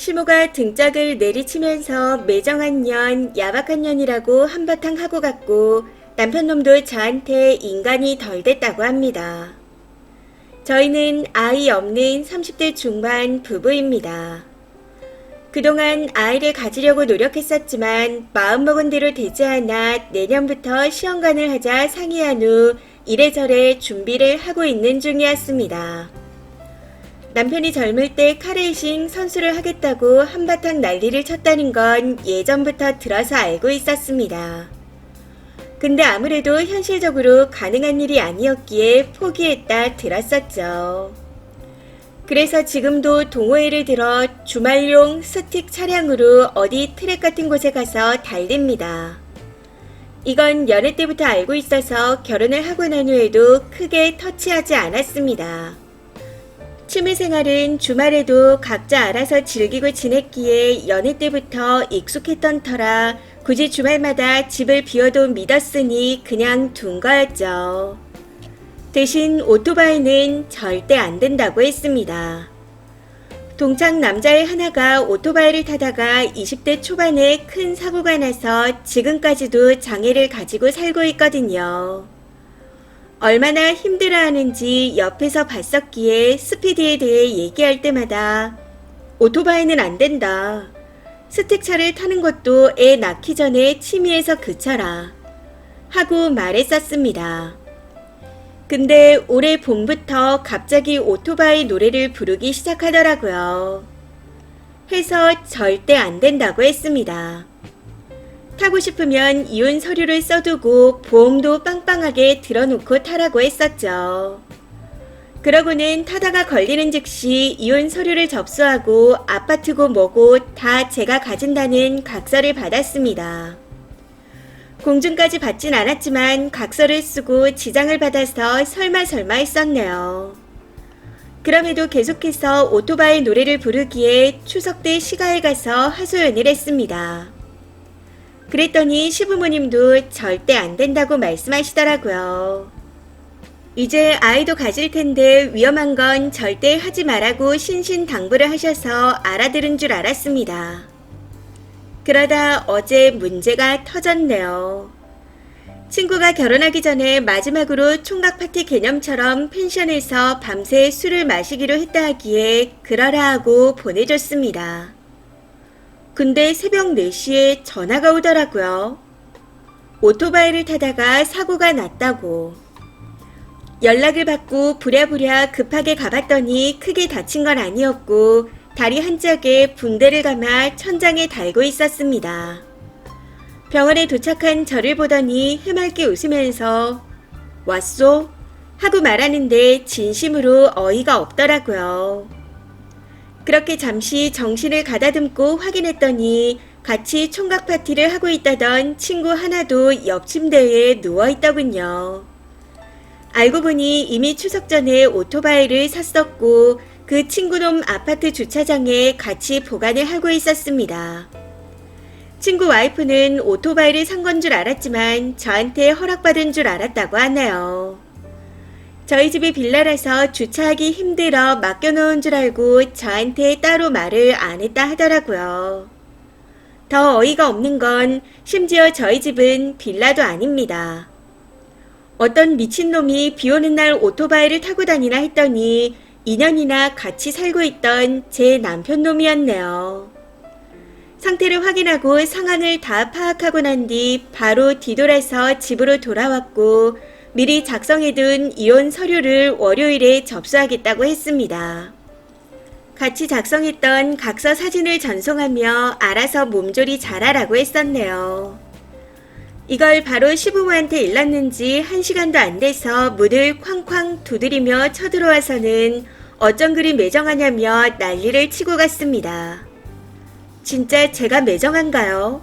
시모가 등짝을 내리치면서 매정한 년, 야박한 년이라고 한바탕 하고 갔고 남편놈도 저한테 인간이 덜 됐다고 합니다. 저희는 아이 없는 30대 중반 부부입니다. 그동안 아이를 가지려고 노력했었지만 마음먹은 대로 되지 않아 내년부터 시험관을 하자 상의한 후 이래저래 준비를 하고 있는 중이었습니다. 남편이 젊을 때 카레이싱 선수를 하겠다고 한바탕 난리를 쳤다는 건 예전부터 들어서 알고 있었습니다. 근데 아무래도 현실적으로 가능한 일이 아니었기에 포기했다 들었었죠. 그래서 지금도 동호회를 들어 주말용 스틱 차량으로 어디 트랙 같은 곳에 가서 달립니다. 이건 연애 때부터 알고 있어서 결혼을 하고 난 후에도 크게 터치하지 않았습니다. 취미생활은 주말에도 각자 알아서 즐기고 지냈기에 연애 때부터 익숙했던 터라 굳이 주말마다 집을 비워도 믿었으니 그냥 둔 거였죠. 대신 오토바이는 절대 안 된다고 했습니다. 동창 남자의 하나가 오토바이를 타다가 20대 초반에 큰 사고가 나서 지금까지도 장애를 가지고 살고 있거든요. 얼마나 힘들어하는지 옆에서 봤었기에 스피드에 대해 얘기할 때마다 오토바이는 안 된다. 스틱차를 타는 것도 애 낳기 전에 취미에서 그쳐라. 하고 말했었습니다. 근데 올해 봄부터 갑자기 오토바이 노래를 부르기 시작하더라고요. 해서 절대 안 된다고 했습니다. 타고 싶으면 이혼 서류를 써두고 보험도 빵빵하게 들어놓고 타라고 했었죠. 그러고는 타다가 걸리는 즉시 이혼 서류를 접수하고 아파트고 뭐고 다 제가 가진다는 각서를 받았습니다. 공증까지 받진 않았지만 각서를 쓰고 지장을 받아서 설마 했었네요. 그럼에도 계속해서 오토바이 노래를 부르기에 추석 때 시가에 가서 하소연을 했습니다. 그랬더니 시부모님도 절대 안 된다고 말씀하시더라고요. 이제 아이도 가질 텐데 위험한 건 절대 하지 말라고 신신당부를 하셔서 알아들은 줄 알았습니다. 그러다 어제 문제가 터졌네요. 친구가 결혼하기 전에 마지막으로 총각 파티 개념처럼 펜션에서 밤새 술을 마시기로 했다 하기에 그러라 하고 보내줬습니다. 근데 새벽 4시에 전화가 오더라고요. 오토바이를 타다가 사고가 났다고. 연락을 받고 부랴부랴 급하게 가봤더니 크게 다친 건 아니었고 다리 한짝에 붕대를 감아 천장에 달고 있었습니다. 병원에 도착한 저를 보더니 해맑게 웃으면서 왔소? 하고 말하는데 진심으로 어이가 없더라고요. 그렇게 잠시 정신을 가다듬고 확인했더니 같이 총각 파티를 하고 있다던 친구 하나도 옆 침대에 누워있더군요. 알고 보니 이미 추석 전에 오토바이를 샀었고 그 친구놈 아파트 주차장에 같이 보관을 하고 있었습니다. 친구 와이프는 오토바이를 산 건 줄 알았지만 저한테 허락받은 줄 알았다고 하네요. 저희 집이 빌라라서 주차하기 힘들어 맡겨놓은 줄 알고 저한테 따로 말을 안 했다 하더라고요. 더 어이가 없는 건 심지어 저희 집은 빌라도 아닙니다. 어떤 미친놈이 비 오는 날 오토바이를 타고 다니나 했더니 2년이나 같이 살고 있던 제 남편놈이었네요. 상태를 확인하고 상황을 다 파악하고 난 뒤 바로 뒤돌아서 집으로 돌아왔고 미리 작성해둔 이혼 서류를 월요일에 접수하겠다고 했습니다. 같이 작성했던 각서 사진을 전송하며 알아서 몸조리 잘하라고 했었네요. 이걸 바로 시부모한테 일렀는지 1시간도 안 돼서 문을 쾅쾅 두드리며 쳐들어와서는 어쩜 그리 매정하냐며 난리를 치고 갔습니다. 진짜 제가 매정한가요?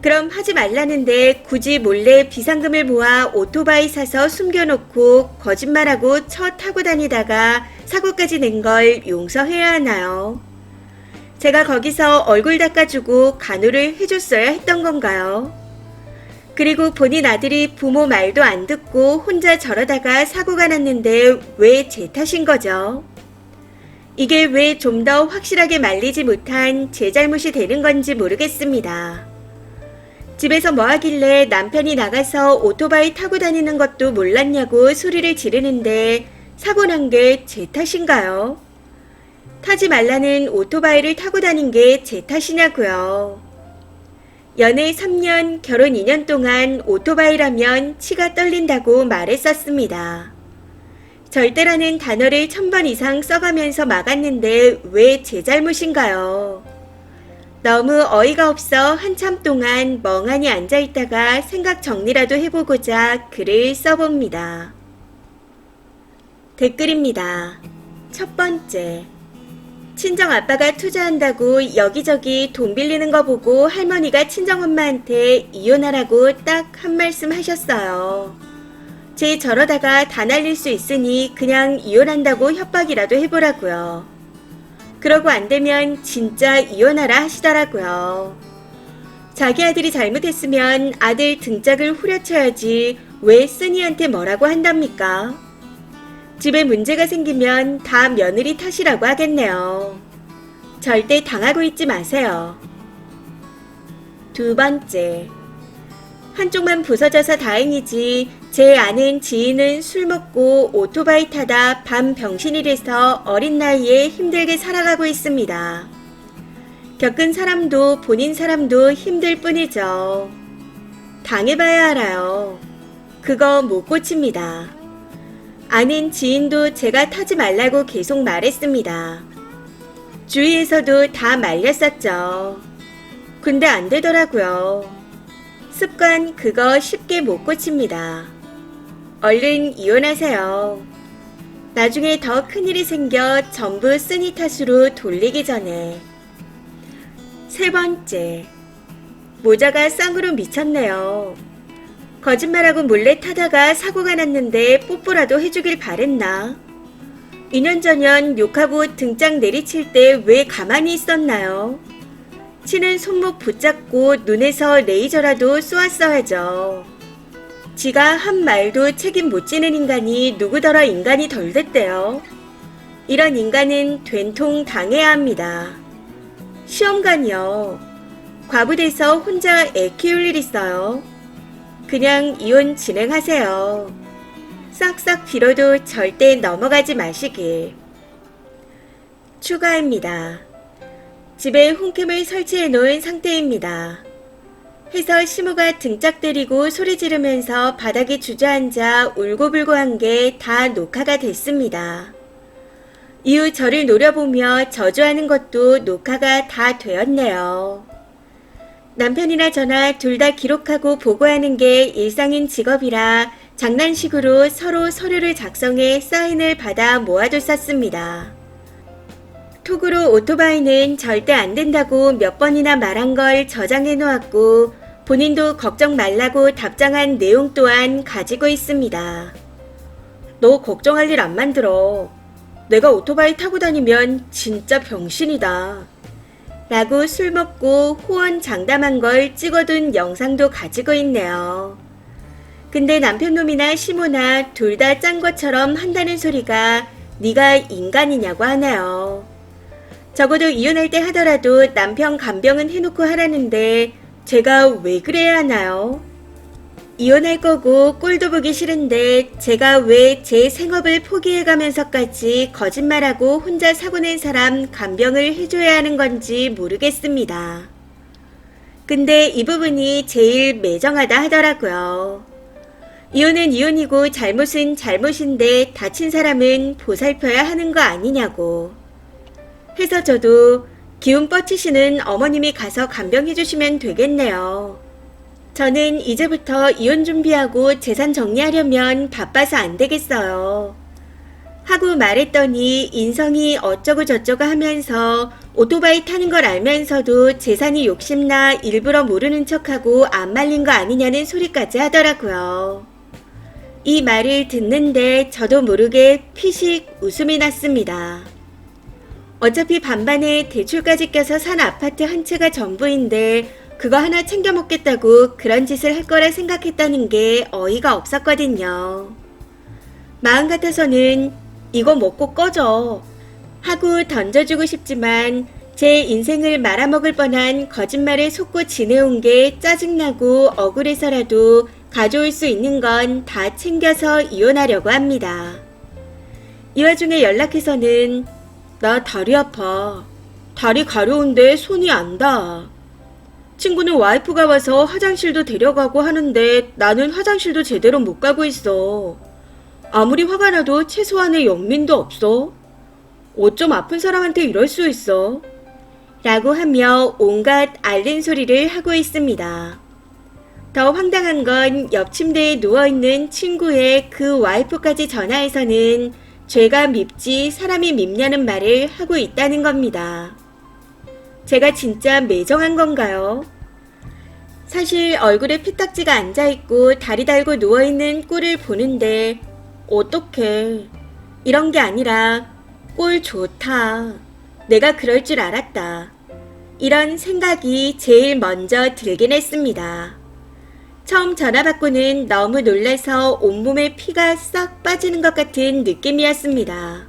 그럼 하지 말라는데 굳이 몰래 비상금을 모아 오토바이 사서 숨겨놓고 거짓말하고 타고 다니다가 사고까지 낸 걸 용서해야 하나요? 제가 거기서 얼굴 닦아주고 간호를 해줬어야 했던 건가요? 그리고 본인 아들이 부모 말도 안 듣고 혼자 저러다가 사고가 났는데 왜 제 탓인 거죠? 이게 왜 좀 더 확실하게 말리지 못한 제 잘못이 되는 건지 모르겠습니다. 집에서 뭐 하길래 남편이 나가서 오토바이 타고 다니는 것도 몰랐냐고 소리를 지르는데 사고 난 게 제 탓인가요? 타지 말라는 오토바이를 타고 다닌 게 제 탓이냐고요. 연애 3년, 결혼 2년 동안 오토바이라면 치가 떨린다고 말했었습니다. 절대라는 단어를 1000번 이상 써가면서 막았는데 왜 제 잘못인가요? 너무 어이가 없어 한참 동안 멍하니 앉아있다가 생각 정리라도 해보고자 글을 써봅니다. 댓글입니다. 첫 번째. 친정아빠가 투자한다고 여기저기 돈 빌리는 거 보고 할머니가 친정엄마한테 이혼하라고 딱 한 말씀 하셨어요. 제 저러다가 다 날릴 수 있으니 그냥 이혼한다고 협박이라도 해보라고요. 그러고 안 되면 진짜 이혼하라 하시더라고요. 자기 아들이 잘못했으면 아들 등짝을 후려쳐야지 왜 쓰니한테 뭐라고 한답니까? 집에 문제가 생기면 다 며느리 탓이라고 하겠네요. 절대 당하고 있지 마세요. 두 번째. 한쪽만 부서져서 다행이지 제 아는 지인은 술 먹고 오토바이 타다 밤 병신이 돼서 어린 나이에 힘들게 살아가고 있습니다. 겪은 사람도 본인 사람도 힘들 뿐이죠. 당해봐야 알아요. 그거 못 고칩니다. 아는 지인도 제가 타지 말라고 계속 말했습니다. 주위에서도 다 말렸었죠. 근데 안 되더라고요. 습관 그거 쉽게 못 고칩니다. 얼른 이혼하세요. 나중에 더 큰일이 생겨 전부 쓰니 탓으로 돌리기 전에. 세 번째. 모자가 쌍으로 미쳤네요. 거짓말하고 몰래 타다가 사고가 났는데 뽀뽀라도 해주길 바랬나? 2년 전엔 욕하고 등짝 내리칠 때 왜 가만히 있었나요? 치는 손목 붙잡고 눈에서 레이저라도 쏘았어야죠. 지가 한 말도 책임 못 지는 인간이 누구더러 인간이 덜 됐대요. 이런 인간은 된통 당해야 합니다. 시험관이요. 과부돼서 혼자 애 키울 일 있어요. 그냥 이혼 진행하세요. 싹싹 빌어도 절대 넘어가지 마시길. 추가입니다. 집에 홈캠을 설치해 놓은 상태입니다. 해서 시모가 등짝 때리고 소리 지르면서 바닥에 주저앉아 울고불고 한 게 다 녹화가 됐습니다. 이후 저를 노려보며 저주하는 것도 녹화가 다 되었네요. 남편이나 저나 둘 다 기록하고 보고하는 게 일상인 직업이라 장난식으로 서로 서류를 작성해 사인을 받아 모아뒀었습니다. 톡으로 오토바이는 절대 안 된다고 몇 번이나 말한 걸 저장해 놓았고 본인도 걱정 말라고 답장한 내용 또한 가지고 있습니다. 너 걱정할 일 안 만들어. 내가 오토바이 타고 다니면 진짜 병신이다. 라고 술 먹고 호언 장담한 걸 찍어둔 영상도 가지고 있네요. 근데 남편놈이나 시모나 둘 다 짠 것처럼 한다는 소리가 네가 인간이냐고 하네요. 적어도 이혼할 때 하더라도 남편 간병은 해놓고 하라는데 제가 왜 그래야 하나요? 이혼할 거고 꼴도 보기 싫은데 제가 왜 제 생업을 포기해가면서까지 거짓말하고 혼자 사고낸 사람 간병을 해줘야 하는 건지 모르겠습니다. 근데 이 부분이 제일 매정하다 하더라고요. 이혼은 이혼이고 잘못은 잘못인데 다친 사람은 보살펴야 하는 거 아니냐고. 해서 저도 기운 뻗치시는 어머님이 가서 간병해 주시면 되겠네요. 저는 이제부터 이혼 준비하고 재산 정리하려면 바빠서 안 되겠어요. 하고 말했더니 인성이 어쩌고 저쩌고 하면서 오토바이 타는 걸 알면서도 재산이 욕심나 일부러 모르는 척하고 안 말린 거 아니냐는 소리까지 하더라고요. 이 말을 듣는데 저도 모르게 피식 웃음이 났습니다. 어차피 반반에 대출까지 껴서 산 아파트 한 채가 전부인데 그거 하나 챙겨 먹겠다고 그런 짓을 할 거라 생각했다는 게 어이가 없었거든요. 마음 같아서는 이거 먹고 꺼져. 하고 던져주고 싶지만 제 인생을 말아먹을 뻔한 거짓말에 속고 지내온 게 짜증나고 억울해서라도 가져올 수 있는 건 다 챙겨서 이혼하려고 합니다. 이 와중에 연락해서는 나 다리 아파. 다리 가려운데 손이 안 닿아. 친구는 와이프가 와서 화장실도 데려가고 하는데 나는 화장실도 제대로 못 가고 있어. 아무리 화가 나도 최소한의 영민도 없어. 어쩜 아픈 사람한테 이럴 수 있어? 라고 하며 온갖 앓는 소리를 하고 있습니다. 더 황당한 건 옆 침대에 누워있는 친구의 그 와이프까지 전화해서는 죄가 밉지 사람이 밉냐는 말을 하고 있다는 겁니다. 제가 진짜 매정한 건가요? 사실 얼굴에 피딱지가 앉아있고 다리 달고 누워있는 꼴을 보는데 어떡해. 이런 게 아니라 꼴 좋다. 내가 그럴 줄 알았다. 이런 생각이 제일 먼저 들긴 했습니다. 처음 전화 받고는 너무 놀라서 온몸에 피가 싹 빠지는 것 같은 느낌이었습니다.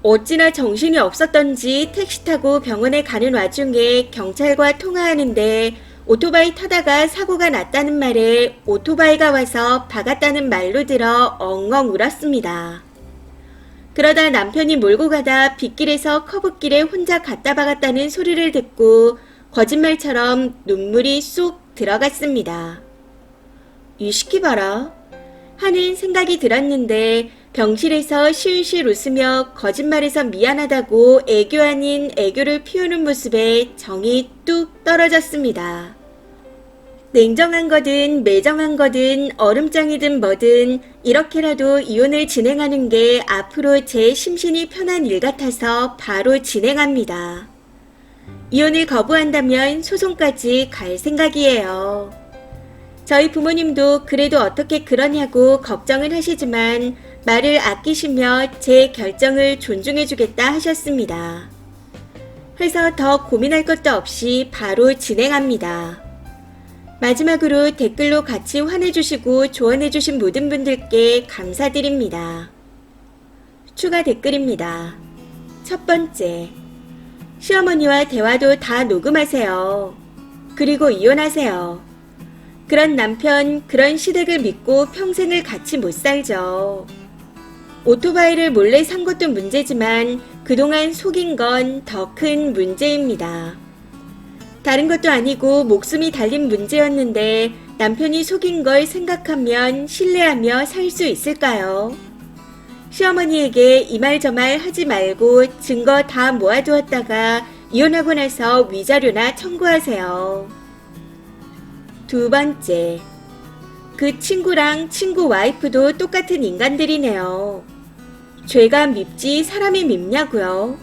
어찌나 정신이 없었던지 택시 타고 병원에 가는 와중에 경찰과 통화하는데 오토바이 타다가 사고가 났다는 말에 오토바이가 와서 박았다는 말로 들어 엉엉 울었습니다. 그러다 남편이 몰고 가다 빗길에서 커브길에 혼자 갔다 박았다는 소리를 듣고 거짓말처럼 눈물이 쏙 들어갔습니다. 이 시키 봐라 하는 생각이 들었는데 병실에서 실실 웃으며 거짓말해서 미안하다고 애교 아닌 애교를 피우는 모습에 정이 뚝 떨어졌습니다. 냉정한 거든 매정한 거든 얼음장이든 뭐든 이렇게라도 이혼을 진행하는 게 앞으로 제 심신이 편한 일 같아서 바로 진행합니다. 이혼을 거부한다면 소송까지 갈 생각이에요. 저희 부모님도 그래도 어떻게 그러냐고 걱정을 하시지만 말을 아끼시며 제 결정을 존중해주겠다 하셨습니다. 해서 더 고민할 것도 없이 바로 진행합니다. 마지막으로 댓글로 같이 환해주시고 조언해주신 모든 분들께 감사드립니다. 추가 댓글입니다. 첫 번째, 시어머니와 대화도 다 녹음하세요. 그리고 이혼하세요. 그런 남편, 그런 시댁을 믿고 평생을 같이 못 살죠. 오토바이를 몰래 산 것도 문제지만 그동안 속인 건 더 큰 문제입니다. 다른 것도 아니고 목숨이 달린 문제였는데 남편이 속인 걸 생각하면 신뢰하며 살 수 있을까요? 시어머니에게 이 말 저 말 하지 말고 증거 다 모아두었다가 이혼하고 나서 위자료나 청구하세요. 두 번째, 그 친구랑 친구 와이프도 똑같은 인간들이네요. 죄가 밉지 사람이 밉냐고요?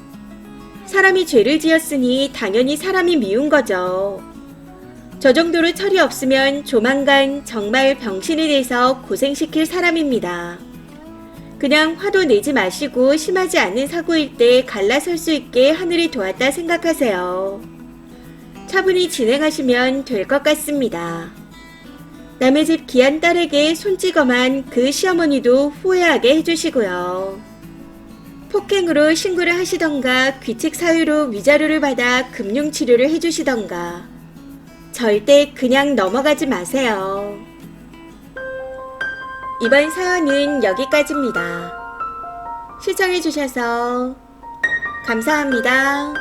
사람이 죄를 지었으니 당연히 사람이 미운 거죠. 저 정도로 철이 없으면 조만간 정말 병신이 돼서 고생시킬 사람입니다. 그냥 화도 내지 마시고 심하지 않은 사고일 때 갈라설 수 있게 하늘이 도왔다 생각하세요. 차분히 진행하시면 될 것 같습니다. 남의 집 귀한 딸에게 손찌검한 그 시어머니도 후회하게 해주시고요. 폭행으로 신고를 하시던가 귀책 사유로 위자료를 받아 금융치료를 해주시던가 절대 그냥 넘어가지 마세요. 이번 사연은 여기까지입니다. 시청해주셔서 감사합니다.